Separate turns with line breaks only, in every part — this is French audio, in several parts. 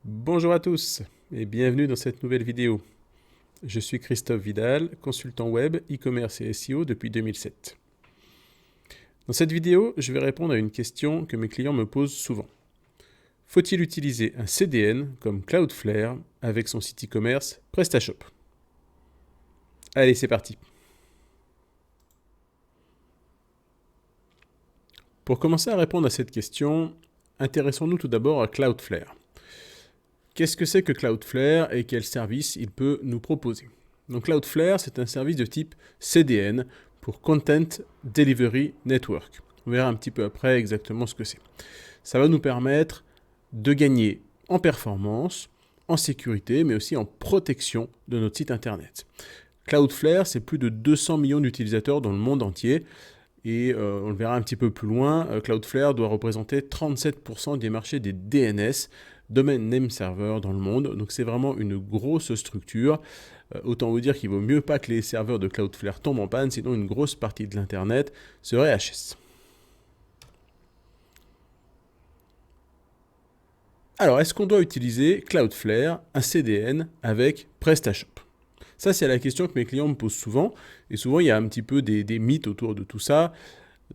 Bonjour à tous et bienvenue dans cette nouvelle vidéo. Je suis Christophe Vidal, consultant web, e-commerce et SEO depuis 2007. Dans cette vidéo, je vais répondre à une question que mes clients me posent souvent. Faut-il utiliser un CDN comme Cloudflare avec son site e-commerce PrestaShop? Allez, c'est parti. Pour commencer à répondre à cette question, intéressons-nous tout d'abord à Cloudflare. Qu'est-ce que c'est que Cloudflare et quels services il peut nous proposer? Donc Cloudflare, c'est un service de type CDN pour Content Delivery Network. On verra un petit peu après exactement ce que c'est. Ça va nous permettre de gagner en performance, en sécurité, mais aussi en protection de notre site internet. Cloudflare, c'est plus de 200 millions d'utilisateurs dans le monde entier. Et on le verra un petit peu plus loin, Cloudflare doit représenter 37% des marchés des DNS, Domain Name Server, dans le monde. Donc c'est vraiment une grosse structure. Autant vous dire qu'il vaut mieux pas que les serveurs de Cloudflare tombent en panne, sinon une grosse partie de l'Internet serait HS. Alors, est-ce qu'on doit utiliser Cloudflare, un CDN, avec PrestaShop? Ça, c'est la question que mes clients me posent souvent. Et souvent, il y a un petit peu des mythes autour de tout ça.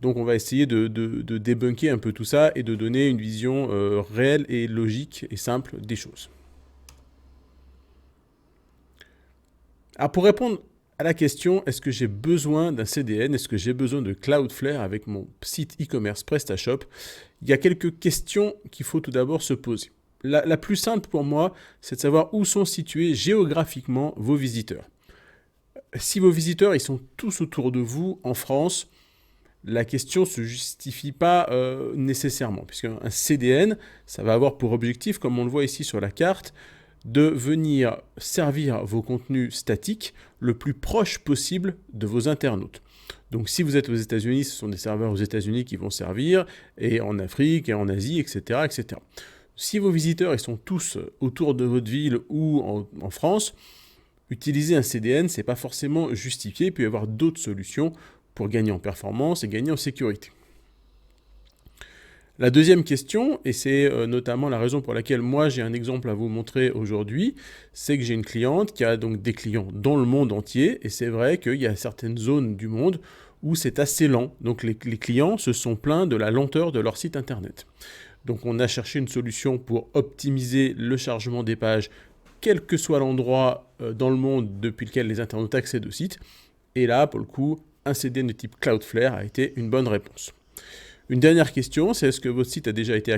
Donc, on va essayer de débunker un peu tout ça et de donner une vision réelle et logique et simple des choses. Alors, pour répondre à la question, est-ce que j'ai besoin d'un CDN? Est-ce que j'ai besoin de Cloudflare avec mon site e-commerce PrestaShop? Il y a quelques questions qu'il faut tout d'abord se poser. La plus simple pour moi, c'est de savoir où sont situés géographiquement vos visiteurs. Si vos visiteurs ils sont tous autour de vous en France, la question ne se justifie pas nécessairement, puisqu'un CDN, ça va avoir pour objectif, comme on le voit ici sur la carte, de venir servir vos contenus statiques le plus proche possible de vos internautes. Donc si vous êtes aux États-Unis, ce sont des serveurs aux États-Unis qui vont servir, et en Afrique, et en Asie, etc. etc. Si vos visiteurs ils sont tous autour de votre ville ou en France, utiliser un CDN, ce n'est pas forcément justifié, il peut y avoir d'autres solutions pour gagner en performance et gagner en sécurité. La deuxième question, et c'est notamment la raison pour laquelle moi j'ai un exemple à vous montrer aujourd'hui, c'est que j'ai une cliente qui a donc des clients dans le monde entier, et c'est vrai qu'il y a certaines zones du monde où c'est assez lent. Donc les clients se sont plaints de la lenteur de leur site internet. Donc on a cherché une solution pour optimiser le chargement des pages, quel que soit l'endroit dans le monde depuis lequel les internautes accèdent au site. Et là, pour le coup, un CDN de type Cloudflare a été une bonne réponse. Une dernière question, c'est est-ce que votre site a déjà été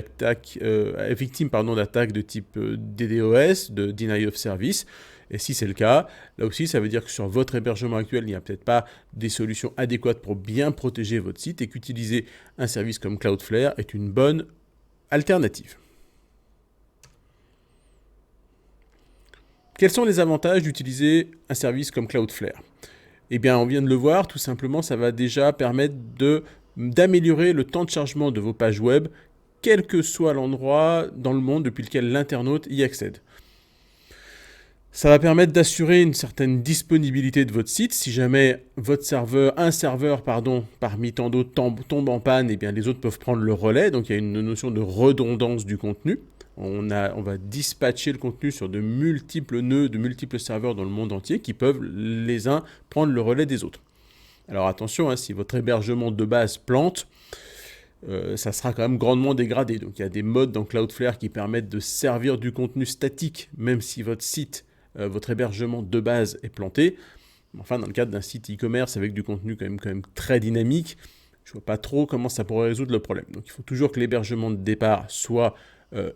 victime d'attaques de type DDoS, de Deny of Service? Et si c'est le cas, là aussi, ça veut dire que sur votre hébergement actuel, il n'y a peut-être pas des solutions adéquates pour bien protéger votre site et qu'utiliser un service comme Cloudflare est une bonne alternative. Quels sont les avantages d'utiliser un service comme Cloudflare? Eh bien, on vient de le voir, tout simplement, ça va déjà permettre d'améliorer le temps de chargement de vos pages web, quel que soit l'endroit dans le monde depuis lequel l'internaute y accède. Ça va permettre d'assurer une certaine disponibilité de votre site. Si jamais un serveur parmi tant d'autres tombe en panne, eh bien les autres peuvent prendre le relais. Donc il y a une notion de redondance du contenu. On va dispatcher le contenu sur de multiples nœuds, de multiples serveurs dans le monde entier qui peuvent les uns prendre le relais des autres. Alors attention, si votre hébergement de base plante, ça sera quand même grandement dégradé. Donc il y a des modes dans Cloudflare qui permettent de servir du contenu statique, même si votre site, votre hébergement de base est planté. Enfin, dans le cadre d'un site e-commerce avec du contenu quand même très dynamique, je ne vois pas trop comment ça pourrait résoudre le problème. Donc il faut toujours que l'hébergement de départ soit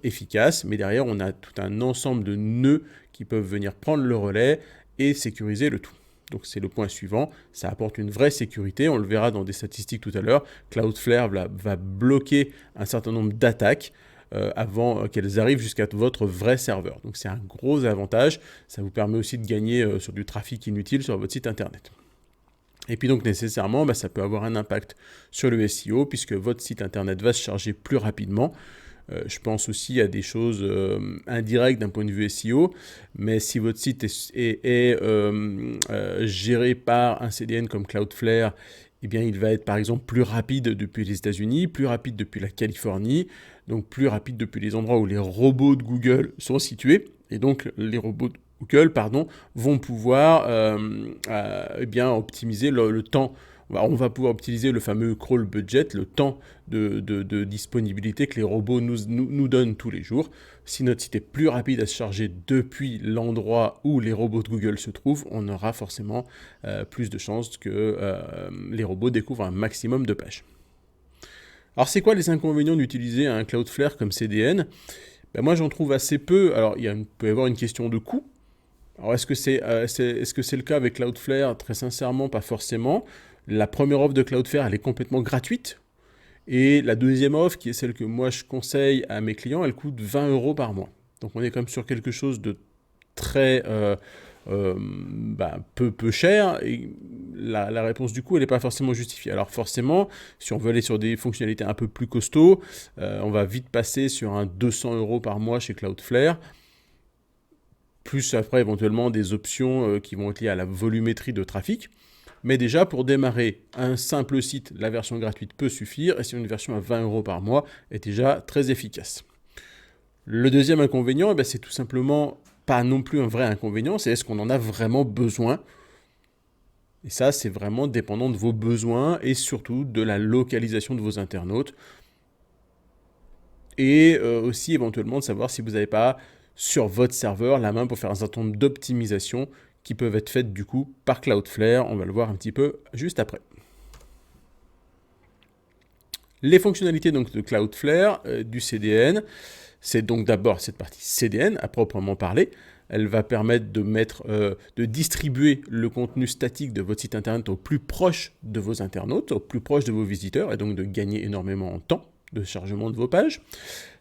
efficace, mais derrière on a tout un ensemble de nœuds qui peuvent venir prendre le relais et sécuriser le tout. Donc c'est le point suivant, ça apporte une vraie sécurité, on le verra dans des statistiques tout à l'heure. Cloudflare va bloquer un certain nombre d'attaques avant qu'elles arrivent jusqu'à votre vrai serveur. Donc c'est un gros avantage, ça vous permet aussi de gagner sur du trafic inutile sur votre site internet. Et puis donc nécessairement, ça peut avoir un impact sur le SEO puisque votre site internet va se charger plus rapidement. Je pense aussi à des choses indirectes d'un point de vue SEO, mais si votre site est géré par un CDN comme Cloudflare eh bien, il va être par exemple plus rapide depuis les États-Unis, plus rapide depuis la Californie, donc plus rapide depuis les endroits où les robots de Google sont situés. Et donc, les robots de Google, pardon, vont pouvoir eh bien, optimiser le temps. On va pouvoir utiliser le fameux crawl budget, le temps de disponibilité que les robots nous donnent tous les jours. Si notre site est plus rapide à se charger depuis l'endroit où les robots de Google se trouvent, on aura forcément plus de chances que les robots découvrent un maximum de pages. Alors, c'est quoi les inconvénients d'utiliser un Cloudflare comme CDN? Ben, moi, j'en trouve assez peu. Alors, peut y avoir une question de coût. Alors, est-ce que c'est le cas avec Cloudflare? Très sincèrement, pas forcément. La première offre de Cloudflare, elle est complètement gratuite. Et la deuxième offre, qui est celle que moi je conseille à mes clients, elle coûte 20 € par mois. Donc on est quand même sur quelque chose de très peu cher. Et la réponse du coup, elle n'est pas forcément justifiée. Alors forcément, si on veut aller sur des fonctionnalités un peu plus costauds, on va vite passer sur un 200 € par mois chez Cloudflare. Plus après éventuellement des options qui vont être liées à la volumétrie de trafic. Mais déjà, pour démarrer un simple site, la version gratuite peut suffire, et c'est une version à 20 € par mois est déjà très efficace. Le deuxième inconvénient, c'est tout simplement pas non plus un vrai inconvénient, c'est est-ce qu'on en a vraiment besoin? Et ça, c'est vraiment dépendant de vos besoins et surtout de la localisation de vos internautes. Et aussi éventuellement de savoir si vous n'avez pas sur votre serveur la main pour faire un certain nombre d'optimisations qui peuvent être faites du coup par Cloudflare. On va le voir un petit peu juste après. Les fonctionnalités donc de Cloudflare, du CDN, c'est donc d'abord cette partie CDN à proprement parler. Elle va permettre de distribuer le contenu statique de votre site internet au plus proche de vos internautes, au plus proche de vos visiteurs, et donc de gagner énormément en temps de chargement de vos pages.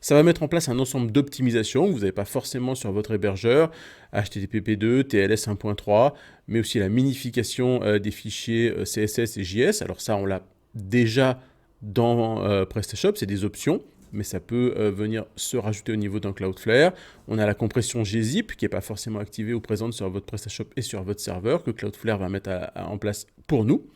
Ça va mettre en place un ensemble d'optimisations que vous n'avez pas forcément sur votre hébergeur, HTTP2, TLS 1.3, mais aussi la minification des fichiers CSS et JS. Alors ça, on l'a déjà dans PrestaShop, c'est des options, mais ça peut venir se rajouter au niveau d'un Cloudflare. On a la compression gzip qui n'est pas forcément activée ou présente sur votre PrestaShop et sur votre serveur, que Cloudflare va mettre en place pour nous.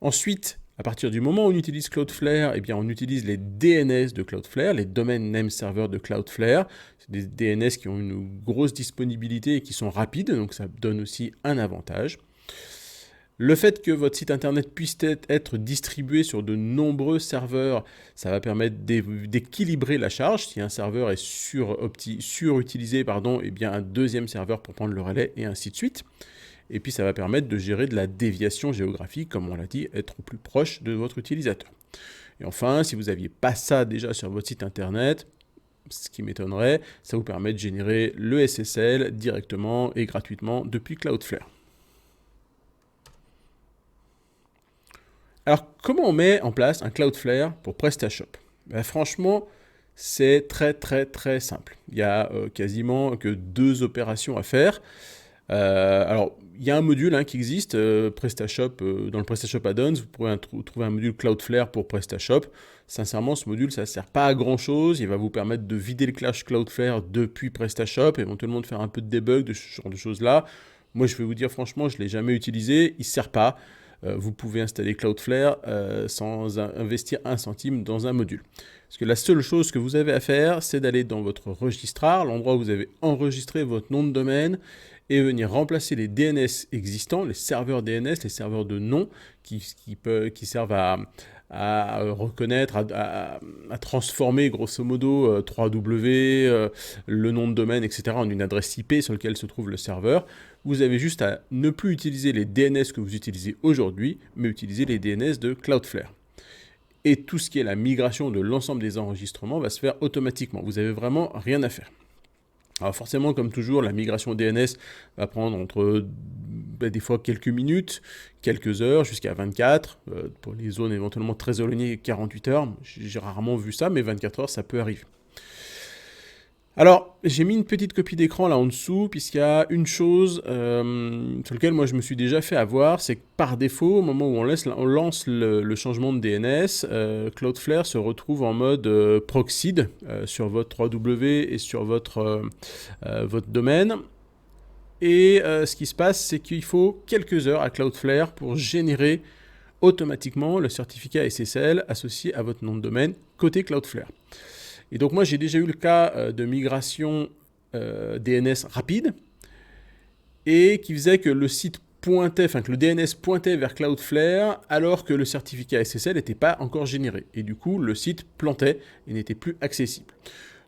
Ensuite, à partir du moment où on utilise Cloudflare, on utilise les DNS de Cloudflare, les Domain Name Server de Cloudflare. C'est des DNS qui ont une grosse disponibilité et qui sont rapides, donc ça donne aussi un avantage. Le fait que votre site internet puisse être distribué sur de nombreux serveurs, ça va permettre d'équilibrer la charge. Si un serveur est surutilisé, un deuxième serveur pour prendre le relais et ainsi de suite. Et puis ça va permettre de gérer de la déviation géographique, comme on l'a dit, être au plus proche de votre utilisateur. Et enfin, si vous n'aviez pas ça déjà sur votre site internet, ce qui m'étonnerait, ça vous permet de générer le SSL directement et gratuitement depuis Cloudflare. Alors, comment on met en place un Cloudflare pour PrestaShop? Franchement, c'est très très très simple. Il n'y a quasiment que 2 opérations à faire. Alors, il y a un module qui existe, PrestaShop, dans le PrestaShop Add-ons, vous pourrez trouver un module Cloudflare pour PrestaShop. Sincèrement, ce module, ça ne sert pas à grand chose. Il va vous permettre de vider le cache Cloudflare depuis PrestaShop, éventuellement de faire un peu de debug, de ce genre de choses-là. Moi, je vais vous dire franchement, je ne l'ai jamais utilisé, il ne sert pas. Vous pouvez installer Cloudflare sans investir un centime dans un module. Parce que la seule chose que vous avez à faire, c'est d'aller dans votre registrar, l'endroit où vous avez enregistré votre nom de domaine, et venir remplacer les DNS existants, les serveurs DNS, les serveurs de nom, qui servent à reconnaître, à transformer grosso modo 3W, le nom de domaine, etc. en une adresse IP sur laquelle se trouve le serveur. Vous avez juste à ne plus utiliser les DNS que vous utilisez aujourd'hui, mais utiliser les DNS de Cloudflare. Et tout ce qui est la migration de l'ensemble des enregistrements va se faire automatiquement. Vous n'avez vraiment rien à faire. Alors forcément, comme toujours, la migration DNS va prendre entre des fois quelques minutes, quelques heures, jusqu'à 24. Pour les zones éventuellement très éloignées, 48 heures. J'ai rarement vu ça, mais 24 heures, ça peut arriver. Alors, j'ai mis une petite copie d'écran là en dessous, puisqu'il y a une chose sur laquelle moi je me suis déjà fait avoir, c'est que par défaut, au moment où on lance le changement de DNS, Cloudflare se retrouve en mode proxide sur votre 3W et sur votre domaine. Et ce qui se passe, c'est qu'il faut quelques heures à Cloudflare pour générer automatiquement le certificat SSL associé à votre nom de domaine côté Cloudflare. Et donc moi j'ai déjà eu le cas de migration DNS rapide et qui faisait que le site pointait, enfin que le DNS pointait vers Cloudflare alors que le certificat SSL n'était pas encore généré. Et du coup le site plantait et n'était plus accessible.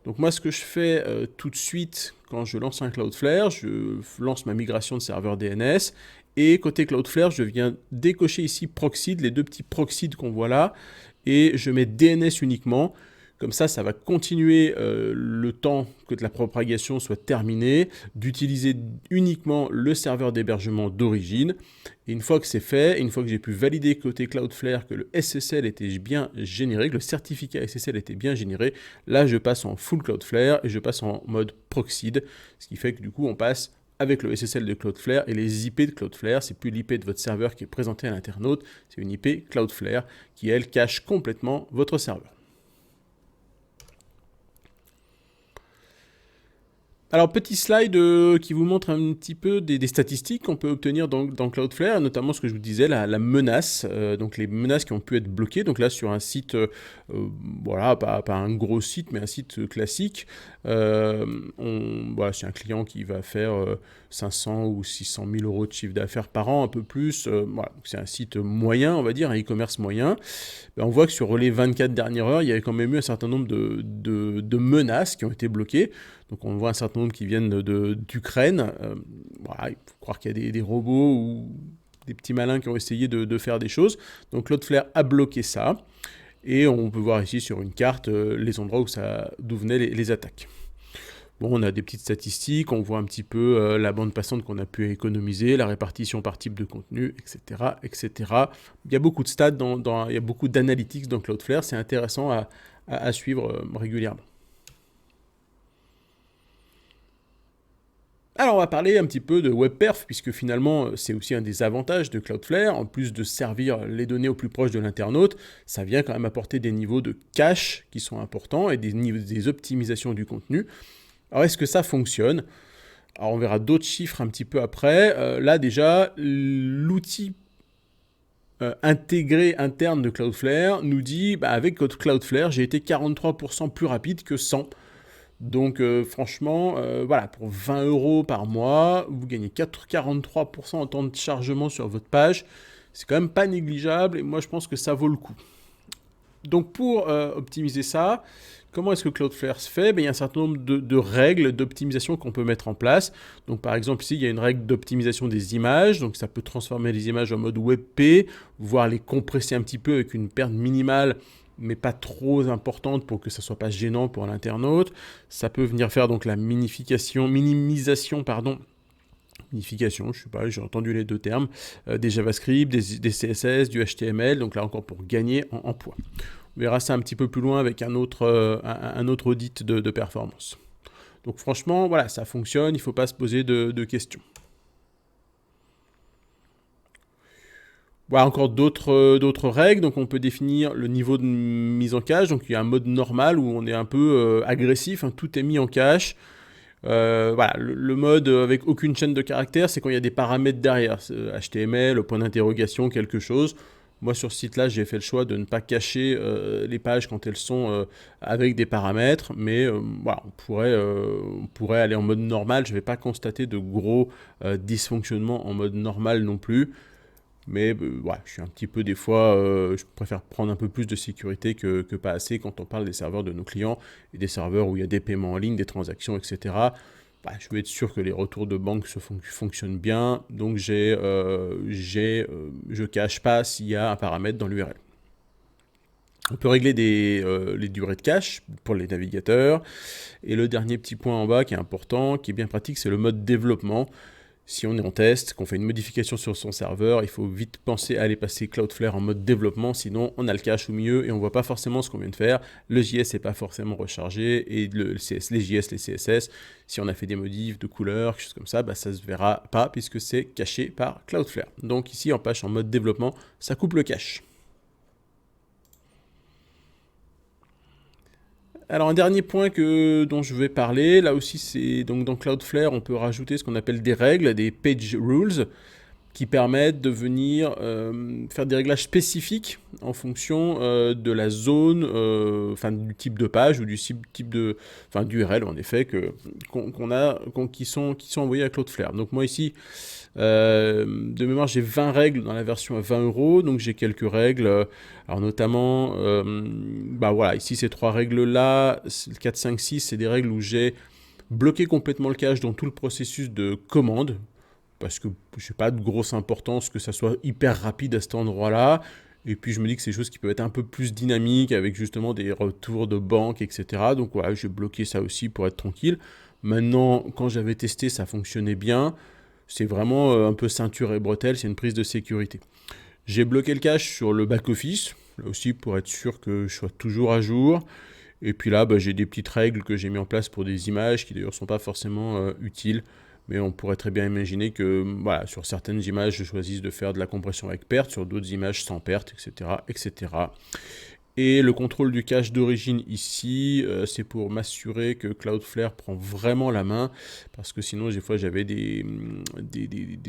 Donc moi, ce que je fais tout de suite quand je lance un Cloudflare, je lance ma migration de serveur DNS. Et côté Cloudflare, je viens décocher ici Proxide, les deux petits Proxides qu'on voit là. Et je mets DNS uniquement. Comme ça va continuer le temps que la propagation soit terminée, d'utiliser uniquement le serveur d'hébergement d'origine. Et une fois que c'est fait, une fois que j'ai pu valider côté Cloudflare que le SSL était bien généré, que le certificat SSL était bien généré, là je passe en full Cloudflare et je passe en mode Proxide, ce qui fait que du coup on passe avec le SSL de Cloudflare et les IP de Cloudflare, c'est plus l'IP de votre serveur qui est présenté à l'internaute, c'est une IP Cloudflare qui elle cache complètement votre serveur. Alors, petit slide qui vous montre un petit peu des statistiques qu'on peut obtenir dans Cloudflare, notamment ce que je vous disais, la menace, donc les menaces qui ont pu être bloquées. Donc là, sur un site, voilà, pas un gros site, mais un site classique, voilà, c'est un client qui va faire 500 ou 600 000 euros de chiffre d'affaires par an, un peu plus. Voilà, c'est un site moyen, on va dire, un e-commerce moyen. On voit que sur les 24 dernières heures, il y avait quand même eu un certain nombre de menaces qui ont été bloquées. Donc on voit un certain nombre qui viennent d'Ukraine. Voilà, il faut croire qu'il y a des robots ou des petits malins qui ont essayé de faire des choses. Donc Cloudflare a bloqué ça. Et on peut voir ici sur une carte les endroits d'où venaient les attaques. Bon, on a des petites statistiques, on voit un petit peu la bande passante qu'on a pu économiser, la répartition par type de contenu, etc. etc. Il y a beaucoup de stats, il y a beaucoup d'analytics dans Cloudflare, c'est intéressant à suivre régulièrement. Alors on va parler un petit peu de WebPerf, puisque finalement c'est aussi un des avantages de Cloudflare, en plus de servir les données au plus proche de l'internaute, ça vient quand même apporter des niveaux de cache qui sont importants et des optimisations du contenu. Alors est-ce que ça fonctionne? Alors on verra d'autres chiffres un petit peu après. Là déjà, l'outil intégré interne de Cloudflare nous dit, avec Cloudflare, j'ai été 43% plus rapide que 100. Donc franchement, voilà, pour 20 € par mois, vous gagnez 43% en temps de chargement sur votre page. C'est quand même pas négligeable et moi je pense que ça vaut le coup. Donc pour optimiser ça, comment est-ce que Cloudflare se fait? Il y a un certain nombre de règles d'optimisation qu'on peut mettre en place. Donc par exemple ici, il y a une règle d'optimisation des images. Donc ça peut transformer les images en mode WebP, voire les compresser un petit peu avec une perte minimale mais pas trop importante pour que ça soit pas gênant pour l'internaute. Ça peut venir faire donc la minimisation, je sais pas, j'ai entendu les deux termes, des JavaScript, des CSS, du HTML, donc là encore pour gagner en poids. On verra ça un petit peu plus loin avec un autre audit de performance. Donc franchement, voilà, ça fonctionne, il ne faut pas se poser de questions. Voilà encore d'autres règles. Donc on peut définir le niveau de mise en cache. Donc il y a un mode normal où on est un peu agressif, tout est mis en cache. Voilà, le mode avec aucune chaîne de caractères, c'est quand il y a des paramètres derrière, HTML, point d'interrogation, quelque chose. Moi sur ce site-là, j'ai fait le choix de ne pas cacher les pages quand elles sont avec des paramètres, mais voilà, on pourrait aller en mode normal. Je ne vais pas constater de gros dysfonctionnements en mode normal non plus. Mais ouais, je suis un petit peu des fois, je préfère prendre un peu plus de sécurité que pas assez quand on parle des serveurs de nos clients et des serveurs où il y a des paiements en ligne, des transactions, etc. Bah, je veux être sûr que les retours de banque fonctionnent bien, donc je cache pas s'il y a un paramètre dans l'URL. On peut régler les durées de cache pour les navigateurs. Et le dernier petit point en bas qui est important, qui est bien pratique, c'est le mode développement. Si on est en test, qu'on fait une modification sur son serveur, il faut vite penser à aller passer Cloudflare en mode développement, sinon on a le cache au milieu et on ne voit pas forcément ce qu'on vient de faire. Le JS n'est pas forcément rechargé et les JS, les CSS, si on a fait des modifs de couleurs, quelque chose comme ça, ça ne se verra pas puisque c'est caché par Cloudflare. Donc ici, on passe en mode développement, ça coupe le cache. Alors un dernier point dont je vais parler, là aussi c'est donc dans Cloudflare on peut rajouter ce qu'on appelle des règles, des page rules, qui permettent de venir faire des réglages spécifiques en fonction de la zone, du type de page ou du type de, d'URL en effet qui sont envoyés à Cloudflare. Donc moi ici, de mémoire, j'ai 20 règles dans la version à 20 €, donc j'ai quelques règles, alors notamment, ici ces 3 règles-là, 4, 5, 6, c'est des règles où j'ai bloqué complètement le cache dans tout le processus de commande, parce que je n'ai pas de grosse importance que ça soit hyper rapide à cet endroit-là. Et puis je me dis que c'est des choses qui peuvent être un peu plus dynamiques avec justement des retours de banque, etc. Donc voilà, j'ai bloqué ça aussi pour être tranquille. Maintenant, quand j'avais testé, ça fonctionnait bien. C'est vraiment un peu ceinture et bretelle, c'est une prise de sécurité. J'ai bloqué le cache sur le back-office, là aussi pour être sûr que je sois toujours à jour. Et puis là, j'ai des petites règles que j'ai mis en place pour des images qui d'ailleurs ne sont pas forcément utiles. Mais on pourrait très bien imaginer que sur certaines images, je choisisse de faire de la compression avec perte, sur d'autres images sans perte, etc., etc. Et le contrôle du cache d'origine ici, c'est pour m'assurer que Cloudflare prend vraiment la main, parce que sinon, des fois, j'avais des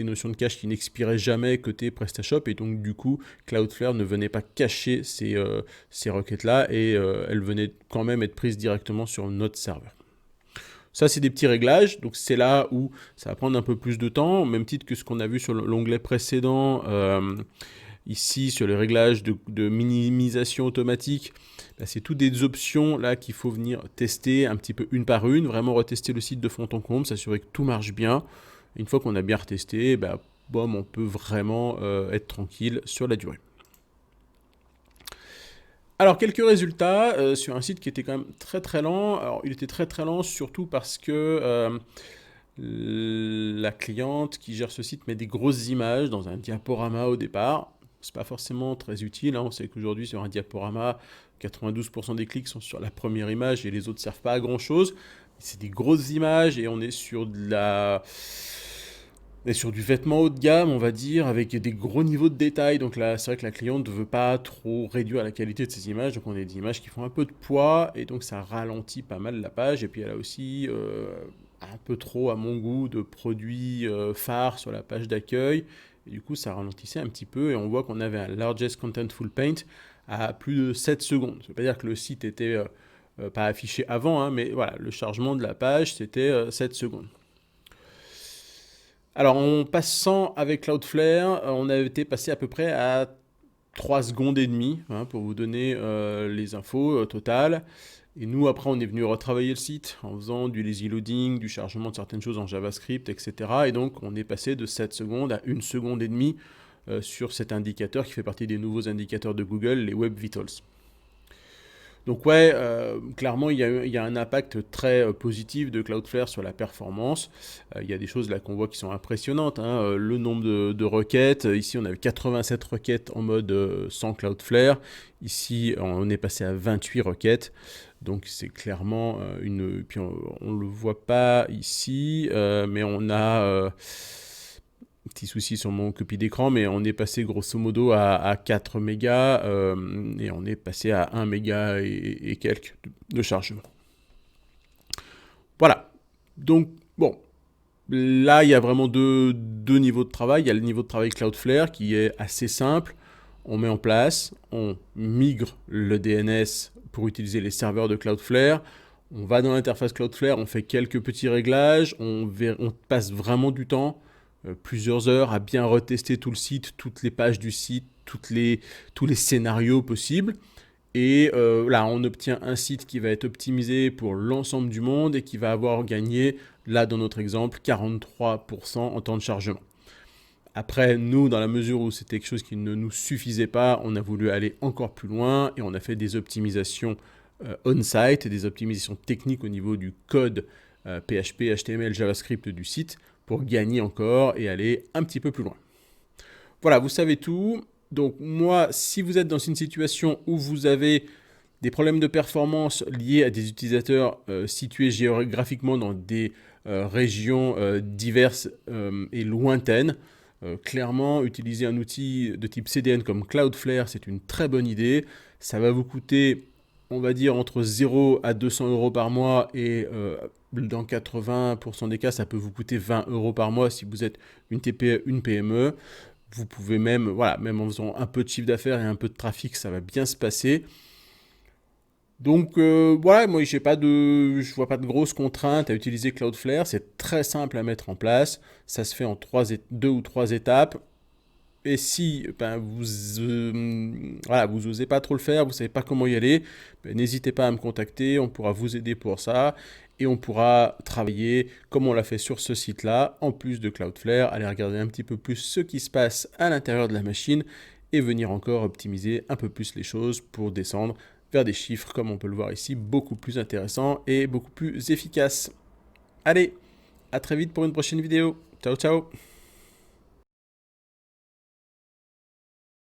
notions de cache qui n'expiraient jamais côté PrestaShop, et donc du coup, Cloudflare ne venait pas cacher ces requêtes-là, et elles venaient quand même être prises directement sur notre serveur. Ça, c'est des petits réglages, donc c'est là où ça va prendre un peu plus de temps, au même titre que ce qu'on a vu sur l'onglet précédent, ici sur les réglages de minimisation automatique. C'est toutes des options là qu'il faut venir tester un petit peu une par une, vraiment retester le site de fond en comble, s'assurer que tout marche bien. Et une fois qu'on a bien retesté, on peut vraiment être tranquille sur la durée. Alors, quelques résultats sur un site qui était quand même très très lent. Alors, il était très très lent surtout parce que la cliente qui gère ce site met des grosses images dans un diaporama au départ. C'est pas forcément très utile. On sait qu'aujourd'hui, sur un diaporama, 92% des clics sont sur la première image et les autres ne servent pas à grand chose. C'est des grosses images et on est sur du vêtement haut de gamme, on va dire, avec des gros niveaux de détail. Donc là, c'est vrai que la cliente ne veut pas trop réduire la qualité de ces images. Donc on a des images qui font un peu de poids et donc ça ralentit pas mal la page. Et puis elle a aussi un peu trop, à mon goût, de produits phares sur la page d'accueil. Et du coup, ça ralentissait un petit peu et on voit qu'on avait un largest contentful paint à plus de 7 secondes. Ça ne veut pas dire que le site était pas affiché avant, mais voilà, le chargement de la page, c'était 7 secondes. Alors, en passant avec Cloudflare, on a été passé à peu près à 3 secondes et demie, pour vous donner les infos totales. Et nous, après, on est venu retravailler le site en faisant du lazy loading, du chargement de certaines choses en JavaScript, etc. Et donc, on est passé de 7 secondes à 1 seconde et demie sur cet indicateur qui fait partie des nouveaux indicateurs de Google, les Web Vitals. Donc clairement, il y a un impact très positif de Cloudflare sur la performance. Il y a des choses là qu'on voit qui sont impressionnantes. Le nombre de requêtes, ici on avait 87 requêtes en mode sans Cloudflare. Ici, on est passé à 28 requêtes. Donc c'est clairement Puis on ne le voit pas ici, mais on a... petit souci sur mon copie d'écran, mais on est passé grosso modo à 4 mégas et on est passé à 1 méga et quelques de chargement. Voilà. Donc, bon, là, il y a vraiment deux niveaux de travail. Il y a le niveau de travail Cloudflare qui est assez simple. On met en place, on migre le DNS pour utiliser les serveurs de Cloudflare. On va dans l'interface Cloudflare, on fait quelques petits réglages, on passe vraiment du temps, plusieurs heures à bien retester tout le site, toutes les pages du site, tous les scénarios possibles. Et là, on obtient un site qui va être optimisé pour l'ensemble du monde et qui va avoir gagné, là dans notre exemple, 43% en temps de chargement. Après, nous, dans la mesure où c'était quelque chose qui ne nous suffisait pas, on a voulu aller encore plus loin et on a fait des optimisations on-site, des optimisations techniques au niveau du code PHP, HTML, JavaScript du site pour gagner encore et aller un petit peu plus loin. Voilà, vous savez tout. Donc moi, si vous êtes dans une situation où vous avez des problèmes de performance liés à des utilisateurs situés géographiquement dans des régions diverses et lointaines, clairement, utiliser un outil de type CDN comme Cloudflare, c'est une très bonne idée. Ça va vous coûter on va dire entre 0 à 200 euros par mois et dans 80% des cas, ça peut vous coûter 20 euros par mois si vous êtes une TPE, une PME. Vous pouvez même, voilà, même en faisant un peu de chiffre d'affaires et un peu de trafic, ça va bien se passer. Donc voilà, moi je vois pas de grosses contraintes à utiliser Cloudflare, c'est très simple à mettre en place, ça se fait en deux ou trois étapes. Et si ben, voilà, vous osez pas trop le faire, vous savez pas comment y aller, ben, n'hésitez pas à me contacter, on pourra vous aider pour ça et on pourra travailler comme on l'a fait sur ce site-là, en plus de Cloudflare, aller regarder un petit peu plus ce qui se passe à l'intérieur de la machine et venir encore optimiser un peu plus les choses pour descendre vers des chiffres, comme on peut le voir ici, beaucoup plus intéressants et beaucoup plus efficaces. Allez, à très vite pour une prochaine vidéo. Ciao, ciao!